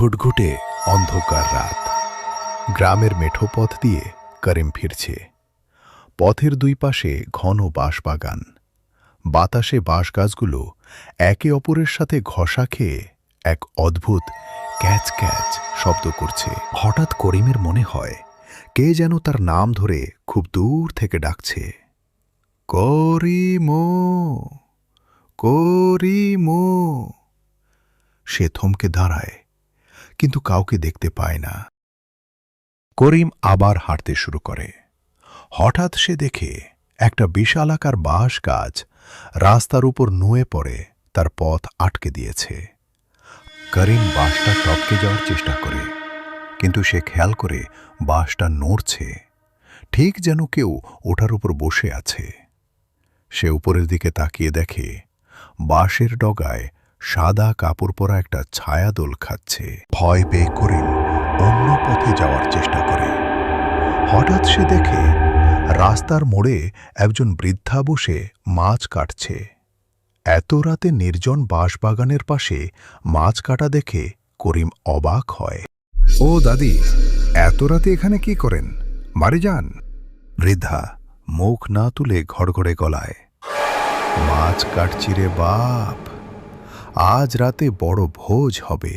ঘুটঘুটে অন্ধকার রাত। গ্রামের মেঠো পথ দিয়ে করিম ফিরছে। পথের দুই পাশে ঘন বাঁশবাগান। বাতাসে বাঁশগাছগুলো একে অপরের সাথে ঘষা খেয়ে এক অদ্ভুত ক্যাচ ক্যাচ শব্দ করছে। হঠাৎ করিমের মনে হয় কে যেন তার নাম ধরে খুব দূর থেকে ডাকছে, করিমো, করিমো। সে থমকে দাঁড়ায়, কিন্তু কাউকে দেখতে পায় না। করিম আবার হাঁটতে শুরু করে। হঠাৎ সে দেখে একটা বিশালাকার বাঁশ গাছ রাস্তার উপর নুয়ে পড়ে তার পথ আটকে দিয়েছে। করিম বাঁশটা টপকে যাওয়ার চেষ্টা করে, কিন্তু সে খেয়াল করে বাঁশটা নড়ছে, ঠিক যেন কেউ ওটার উপর বসে আছে। সে উপরের দিকে তাকিয়ে দেখে বাঁশের ডগায় সাদা কাপড় পরা একটা ছায়া দোল খাচ্ছে। ভয় পেয়ে করিম অন্য পথে যাওয়ার চেষ্টা করে। হঠাৎ সে দেখে রাস্তার মোড়ে একজন বৃদ্ধা বসে মাছ কাটছে। এত রাতে নির্জন বাঁশবাগানের পাশে মাছ কাটা দেখে করিম অবাক হয়। ও দাদি, এত রাতে এখানে কি করেন? বাড়ি যান। বৃদ্ধা মুখ না তুলে ঘড়ঘড়ে গলায়, মাছ কাটছি রে বাপ, আজ রাতে বড় ভোজ হবে,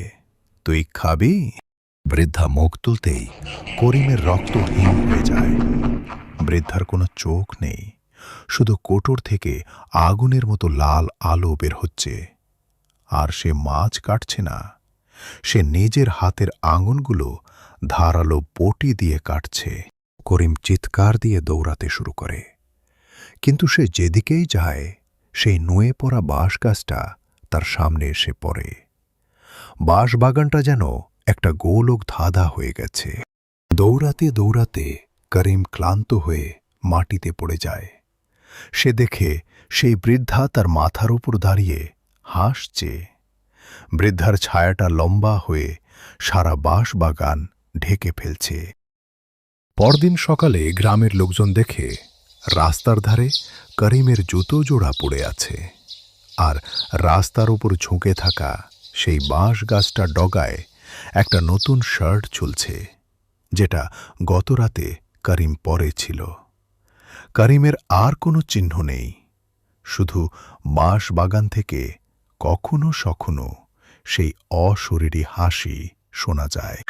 তুই খাবি? বৃদ্ধা মুখ তুলতেই করিমের রক্ত হিম হয়ে যায়। বৃদ্ধার কোনো চোখ নেই, শুধু কোটর থেকে আগুনের মতো লাল আলো বের হচ্ছে। আর সে মাছ কাটছে না, সে নিজের হাতের আঙুলগুলো ধারালো বটি দিয়ে কাটছে। করিম চিৎকার দিয়ে দৌড়াতে শুরু করে, কিন্তু সে যেদিকেই যায় সেই নুয়ে পড়া বাঁশ গাছটা তার সামনে এসে পড়ে। বাঁশবাগানটা যেন একটা গোলক ধাঁধা হয়ে গেছে। দৌড়াতে দৌড়াতে করিম ক্লান্ত হয়ে মাটিতে পড়ে যায়। সে দেখে সেই বৃদ্ধা তার মাথার উপর দাঁড়িয়ে হাসছে। বৃদ্ধার ছায়াটা লম্বা হয়ে সারা বাঁশবাগান ঢেকে ফেলছে। পরদিন সকালে গ্রামের লোকজন দেখে রাস্তার ধারে করিমের জুতো জোড়া পড়ে আছে, আর রাস্তার উপর ঝুঁকে থাকা সেই বাঁশ গাছটার ডগায় একটা নতুন শার্ট ঝুলছে, যেটা গতরাতে করিম পরেছিল। করিমের আর কোনো চিহ্ন নেই, শুধু বাঁশবাগান থেকে কখনো সখনো সেই অশরীরী হাসি শোনা যায়।